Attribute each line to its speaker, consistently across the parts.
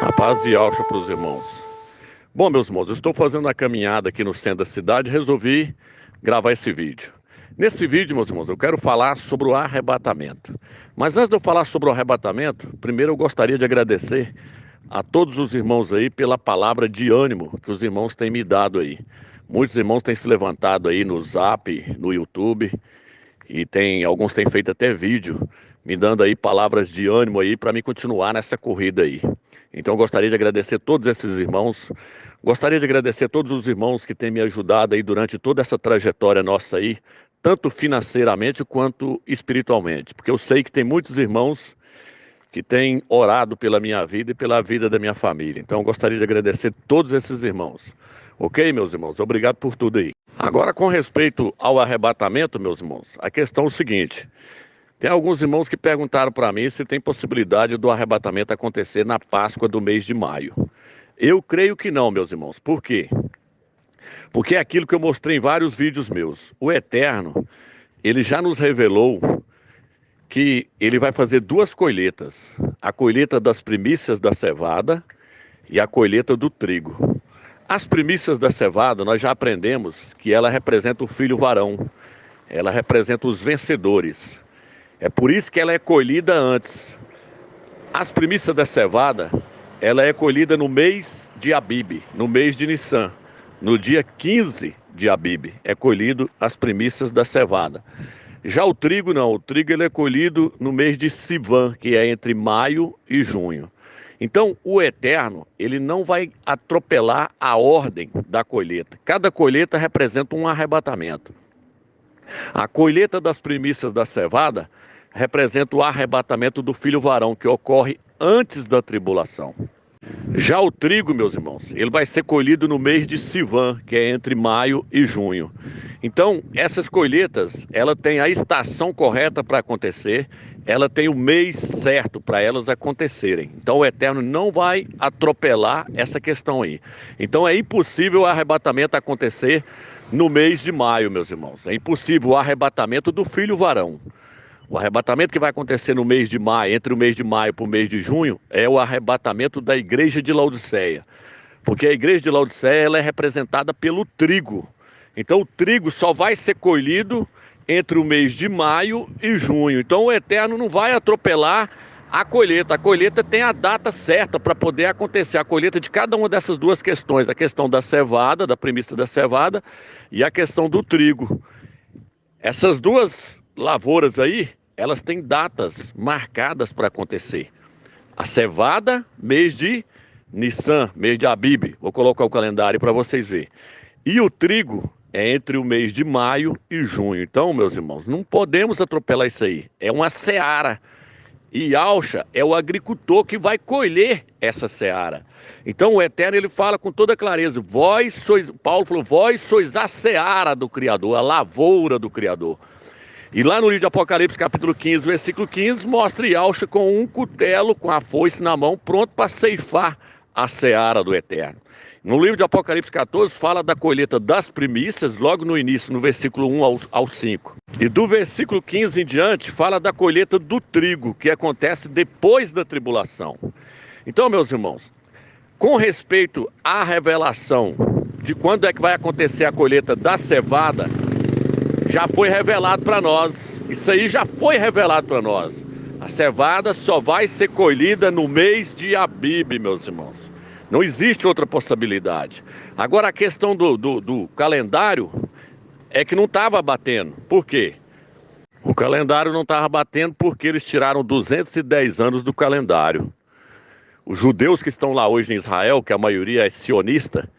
Speaker 1: A paz de Alcha para os irmãos. Bom, meus irmãos, eu estou fazendo uma caminhada aqui no centro da cidade e resolvi gravar esse vídeo. Nesse vídeo, meus irmãos, eu quero falar sobre o arrebatamento. Mas antes de eu falar sobre o arrebatamento, primeiro eu gostaria de agradecer a todos os irmãos aí pela palavra de ânimo que os irmãos têm me dado aí. Muitos irmãos têm se levantado aí no Zap, no YouTube, e alguns têm feito até vídeo me dando aí palavras de ânimo aí para me continuar nessa corrida aí. Então eu gostaria de agradecer todos esses irmãos, gostaria de agradecer todos os irmãos que têm me ajudado aí durante toda essa trajetória nossa aí, tanto financeiramente quanto espiritualmente, porque eu sei que tem muitos irmãos que têm orado pela minha vida e pela vida da minha família. Então eu gostaria de agradecer todos esses irmãos. Ok, meus irmãos? Obrigado por tudo aí. Agora, com respeito ao arrebatamento, meus irmãos, a questão é o seguinte: tem alguns irmãos que perguntaram para mim se tem possibilidade do arrebatamento acontecer na Páscoa do mês de maio. Eu creio que não, meus irmãos. Por quê? Porque é aquilo que eu mostrei em vários vídeos meus. O Eterno, ele já nos revelou que ele vai fazer duas colheitas: a colheita das primícias da cevada e a colheita do trigo. As primícias da cevada, nós já aprendemos que ela representa o filho varão, ela representa os vencedores. É por isso que ela é colhida antes. As primícias da cevada, ela é colhida no mês de Abib, no mês de Nissan. No dia 15 de Abib é colhido as primícias da cevada. Já o trigo não, o trigo ele é colhido no mês de Sivan, que é entre maio e junho. Então o Eterno, ele não vai atropelar a ordem da colheita. Cada colheita representa um arrebatamento. A colheita das primícias da cevada representa o arrebatamento do filho varão, que ocorre antes da tribulação. Já o trigo, meus irmãos, ele vai ser colhido no mês de Sivan, que é entre maio e junho. Então, essas colheitas, ela tem a estação correta para acontecer, ela tem o mês certo para elas acontecerem. Então, o Eterno não vai atropelar essa questão aí. Então, é impossível o arrebatamento acontecer no mês de maio, meus irmãos. É impossível o arrebatamento do filho varão. O arrebatamento que vai acontecer no mês de maio, entre o mês de maio para o mês de junho, é o arrebatamento da igreja de Laodiceia. Porque a igreja de Laodiceia ela é representada pelo trigo. Então o trigo só vai ser colhido entre o mês de maio e junho. Então o Eterno não vai atropelar a colheita. A colheita tem a data certa para poder acontecer. A colheita de cada uma dessas duas questões. A questão da cevada, da primícia da cevada, e a questão do trigo. Essas duas lavouras aí, elas têm datas marcadas para acontecer. A cevada, mês de Nissan, mês de Abib. Vou colocar o calendário para vocês verem. E o trigo é entre o mês de maio e junho. Então, meus irmãos, não podemos atropelar isso aí. É uma seara. E Alcha é o agricultor que vai colher essa seara. Então o Eterno ele fala com toda clareza: vós sois, Paulo falou, vós sois a seara do Criador, a lavoura do Criador. E lá no livro de Apocalipse, capítulo 15, versículo 15, mostra Yahshua com um cutelo, com a foice na mão, pronto para ceifar a seara do Eterno. No livro de Apocalipse 14, fala da colheita das primícias, logo no início, no versículo 1 ao 5. E do versículo 15 em diante, fala da colheita do trigo, que acontece depois da tribulação. Então, meus irmãos, com respeito à revelação de quando é que vai acontecer a colheita da cevada, já foi revelado para nós. Isso aí já foi revelado para nós. A cevada só vai ser colhida no mês de Abib, meus irmãos. Não existe outra possibilidade. Agora a questão do calendário é que não estava batendo. Por quê? O calendário não estava batendo porque eles tiraram 210 anos do calendário. Os judeus que estão lá hoje em Israel, que a maioria é sionista,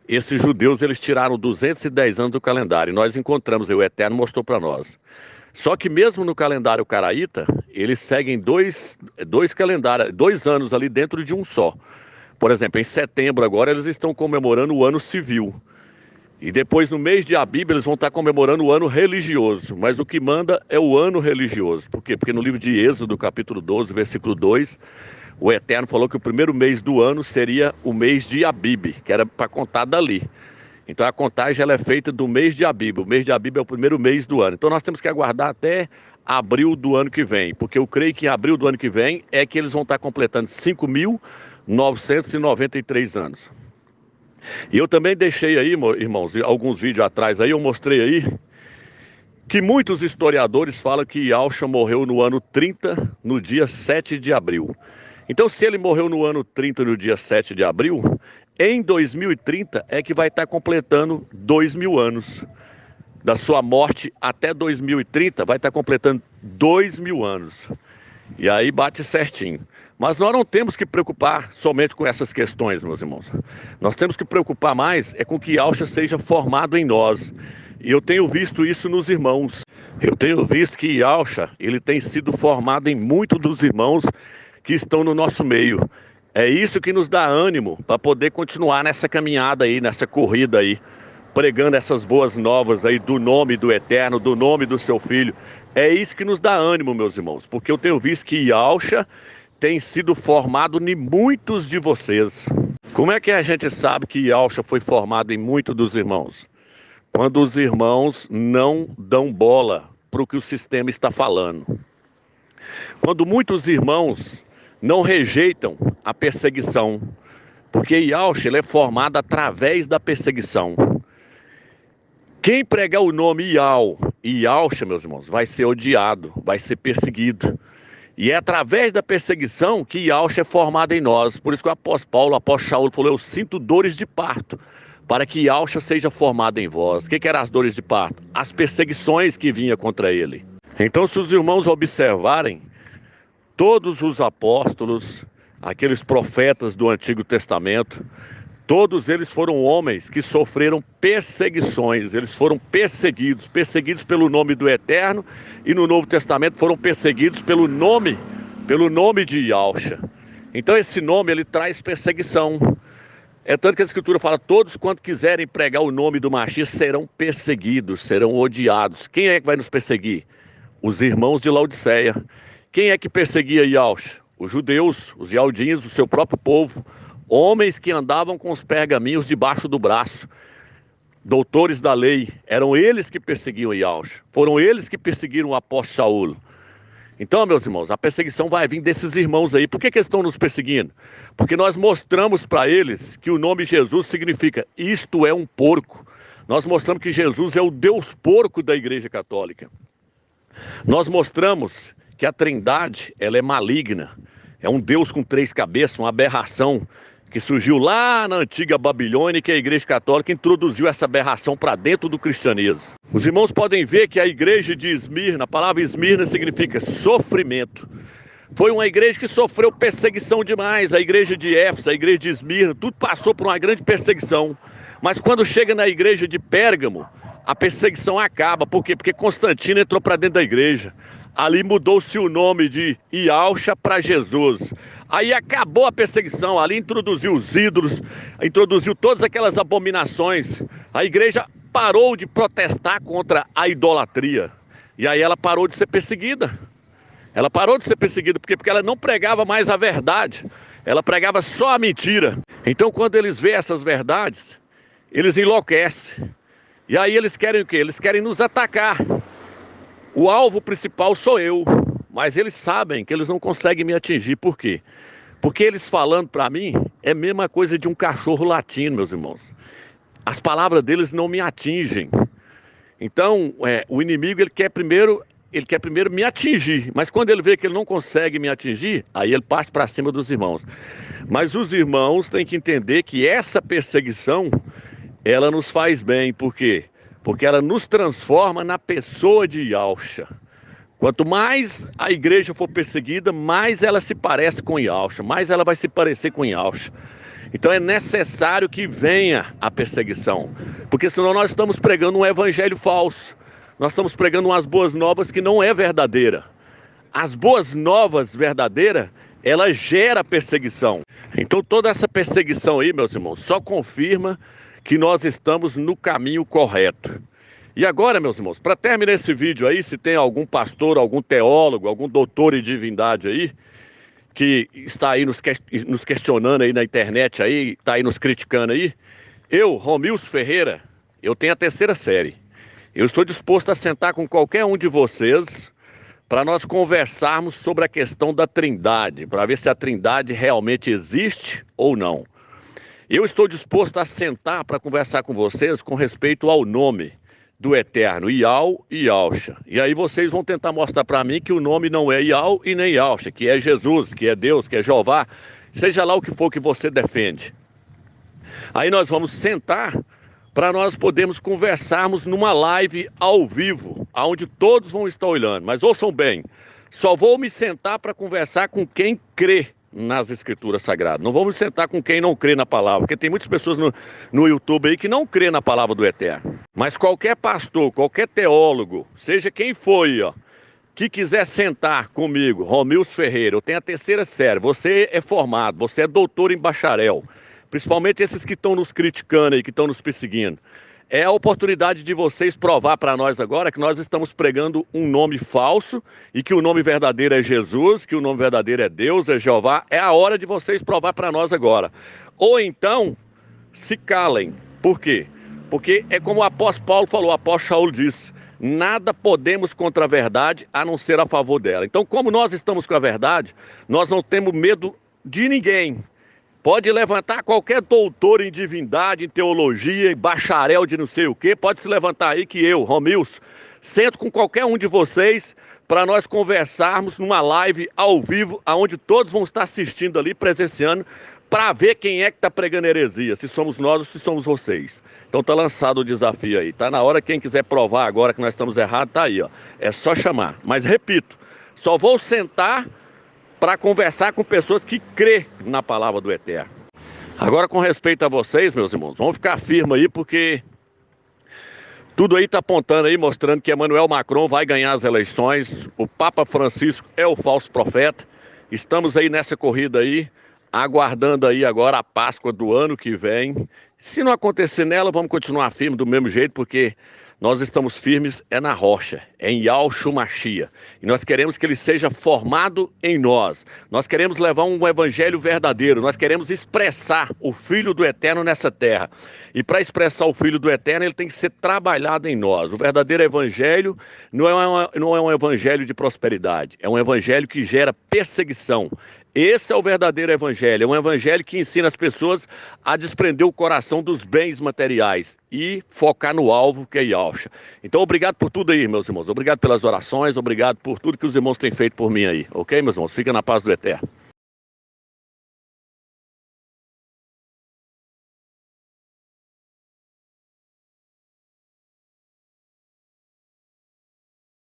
Speaker 1: esses judeus eles tiraram 210 anos do calendário. E nós encontramos, o Eterno mostrou para nós. Só que mesmo no calendário caraíta, eles seguem dois calendários, 2 anos ali dentro de um só. Por exemplo, em setembro agora eles estão comemorando o ano civil. E depois no mês de Abib eles vão estar comemorando o ano religioso. Mas o que manda é o ano religioso. Por quê? Porque no livro de Êxodo, capítulo 12, versículo 2, o Eterno falou que o primeiro mês do ano seria o mês de Abib, que era para contar dali. Então a contagem ela é feita do mês de Abib. O mês de Abib é o primeiro mês do ano. Então nós temos que aguardar até abril do ano que vem, porque eu creio que em abril do ano que vem é que eles vão estar completando 5.993 anos. E eu também deixei aí, irmãos, alguns vídeos atrás aí, eu mostrei aí, que muitos historiadores falam que Yahshua morreu no ano 30, no dia 7 de abril. Então, se ele morreu no ano 30, no dia 7 de abril, em 2030 é que vai estar completando 2.000 anos. Da sua morte até 2030, vai estar completando 2.000 anos. E aí bate certinho. Mas nós não temos que preocupar somente com essas questões, meus irmãos. Nós temos que preocupar mais é com que Yahshua seja formado em nós. E eu tenho visto isso nos irmãos. Eu tenho visto que Yahshua, ele tem sido formado em muitos dos irmãos que estão no nosso meio. É isso que nos dá ânimo para poder continuar nessa caminhada aí, nessa corrida aí, pregando essas boas novas aí do nome do Eterno, do nome do seu Filho. É isso que nos dá ânimo, meus irmãos, porque eu tenho visto que Yahshua tem sido formado em muitos de vocês. Como é que a gente sabe que Yahshua foi formado em muitos dos irmãos? Quando os irmãos não dão bola para o que o sistema está falando. Quando muitos irmãos não rejeitam a perseguição, porque Yahshua ele é formado através da perseguição. Quem pregar o nome Yahshua, meus irmãos, vai ser odiado, vai ser perseguido. E é através da perseguição que Yahshua é formado em nós. Por isso que o apóstolo Paulo, o apóstolo Shaul falou, eu sinto dores de parto, para que Yahshua seja formado em vós. O que eram as dores de parto? As perseguições que vinham contra ele. Então, se os irmãos observarem, todos os apóstolos, aqueles profetas do Antigo Testamento, todos eles foram homens que sofreram perseguições, eles foram perseguidos pelo nome do Eterno, e no Novo Testamento foram perseguidos pelo nome de Yahshua. Então esse nome ele traz perseguição. É tanto que a Escritura fala, todos quanto quiserem pregar o nome do Mashiach serão perseguidos, serão odiados. Quem é que vai nos perseguir? Os irmãos de Laodiceia. Quem é que perseguia Yahshua? Os judeus, os Yaldins, o seu próprio povo. Homens que andavam com os pergaminhos debaixo do braço, doutores da lei, eram eles que perseguiam Yahshua, foram eles que perseguiram o apóstolo Shaul. Então, meus irmãos, a perseguição vai vir desses irmãos aí. Por que eles estão nos perseguindo? Porque nós mostramos para eles que o nome Jesus significa, isto é um porco. Nós mostramos que Jesus é o Deus porco da Igreja Católica. Nós mostramos que a Trindade, ela é maligna, é um Deus com 3 cabeças, uma aberração, que surgiu lá na antiga Babilônia, que a Igreja Católica introduziu essa aberração para dentro do cristianismo. Os irmãos podem ver que a igreja de Esmirna, a palavra Esmirna significa sofrimento. Foi uma igreja que sofreu perseguição demais, a igreja de Éfeso, a igreja de Esmirna, tudo passou por uma grande perseguição. Mas quando chega na igreja de Pérgamo, a perseguição acaba. Por quê? Porque Constantino entrou para dentro da igreja. Ali mudou-se o nome de Yahshua para Jesus. Aí acabou a perseguição, ali introduziu os ídolos, introduziu todas aquelas abominações. A igreja parou de protestar contra a idolatria. E aí ela parou de ser perseguida. Ela parou de ser perseguida, por quê? Porque ela não pregava mais a verdade. Ela pregava só a mentira. Então quando eles veem essas verdades, eles enlouquecem. E aí eles querem o quê? Eles querem nos atacar. O alvo principal sou eu, mas eles sabem que eles não conseguem me atingir. Por quê? Porque eles falando para mim é a mesma coisa de um cachorro latindo, meus irmãos. As palavras deles não me atingem. Então, o inimigo ele quer primeiro me atingir, mas quando ele vê que ele não consegue me atingir, aí ele parte para cima dos irmãos. Mas os irmãos têm que entender que essa perseguição, ela nos faz bem. Por quê? Porque ela nos transforma na pessoa de Yahshua. Quanto mais a igreja for perseguida, mais ela se parece com Yahshua, mais ela vai se parecer com Yahshua. Então é necessário que venha a perseguição, porque senão nós estamos pregando um evangelho falso. Nós estamos pregando umas boas novas que não é verdadeira. As boas novas verdadeiras, ela gera perseguição. Então toda essa perseguição aí, meus irmãos, só confirma que nós estamos no caminho correto. E agora, meus irmãos, para terminar esse vídeo aí, se tem algum pastor, algum teólogo, algum doutor em divindade aí, que está aí nos questionando aí na internet aí, está aí nos criticando aí, eu, Romilson Ferreira, eu tenho a 3ª série. Eu estou disposto a sentar com qualquer um de vocês para nós conversarmos sobre a questão da Trindade, para ver se a Trindade realmente existe ou não. Eu estou disposto a sentar para conversar com vocês com respeito ao nome do Eterno, Iau e Yahusha. E aí vocês vão tentar mostrar para mim que o nome não é Iau e nem Yahusha, que é Jesus, que é Deus, que é Jeová, seja lá o que for que você defende. Aí nós vamos sentar para nós podermos conversarmos numa live ao vivo, onde todos vão estar olhando. Mas ouçam bem, só vou me sentar para conversar com quem crê nas Escrituras Sagradas. Não vamos sentar com quem não crê na palavra, porque tem muitas pessoas no YouTube aí que não crê na palavra do Eterno. Mas qualquer pastor, qualquer teólogo, seja quem for, que quiser sentar comigo, Romilson Ferreira, eu tenho a 3ª série, você é formado, você é doutor em bacharel, principalmente esses que estão nos criticando aí, que estão nos perseguindo. É a oportunidade de vocês provar para nós agora que nós estamos pregando um nome falso e que o nome verdadeiro é Jesus, que o nome verdadeiro é Deus, é Jeová. É a hora de vocês provar para nós agora. Ou então, se calem. Por quê? Porque é como o apóstolo Paulo falou, o apóstolo Shaul disse, nada podemos contra a verdade a não ser a favor dela. Então, como nós estamos com a verdade, nós não temos medo de ninguém. Pode levantar qualquer doutor em divindade, em teologia, em bacharel de não sei o quê. Pode se levantar aí que eu, Romilson, sento com qualquer um de vocês para nós conversarmos numa live ao vivo, onde todos vão estar assistindo ali, presenciando, para ver quem é que está pregando heresia, se somos nós ou se somos vocês. Então tá lançado o desafio aí. Tá na hora, quem quiser provar agora que nós estamos errados, tá aí, ó. É só chamar. Mas repito, só vou sentar para conversar com pessoas que crê na palavra do Eterno. Agora, com respeito a vocês, meus irmãos, vamos ficar firmes aí, porque tudo aí está apontando aí, mostrando que Emmanuel Macron vai ganhar as eleições, o Papa Francisco é o falso profeta. Estamos aí nessa corrida aí, aguardando aí agora a Páscoa do ano que vem. Se não acontecer nela, vamos continuar firmes do mesmo jeito, porque nós estamos firmes na rocha, em Yahshua Mashiach. E nós queremos que ele seja formado em nós. Nós queremos levar um evangelho verdadeiro. Nós queremos expressar o Filho do Eterno nessa terra. E para expressar o Filho do Eterno, ele tem que ser trabalhado em nós. O verdadeiro evangelho não é um evangelho de prosperidade. É um evangelho que gera perseguição. Esse é o verdadeiro evangelho, é um evangelho que ensina as pessoas a desprender o coração dos bens materiais e focar no alvo que é Yahshua. Então, obrigado por tudo aí, meus irmãos. Obrigado pelas orações, obrigado por tudo que os irmãos têm feito por mim aí. Ok, meus irmãos? Fica na paz do Eterno.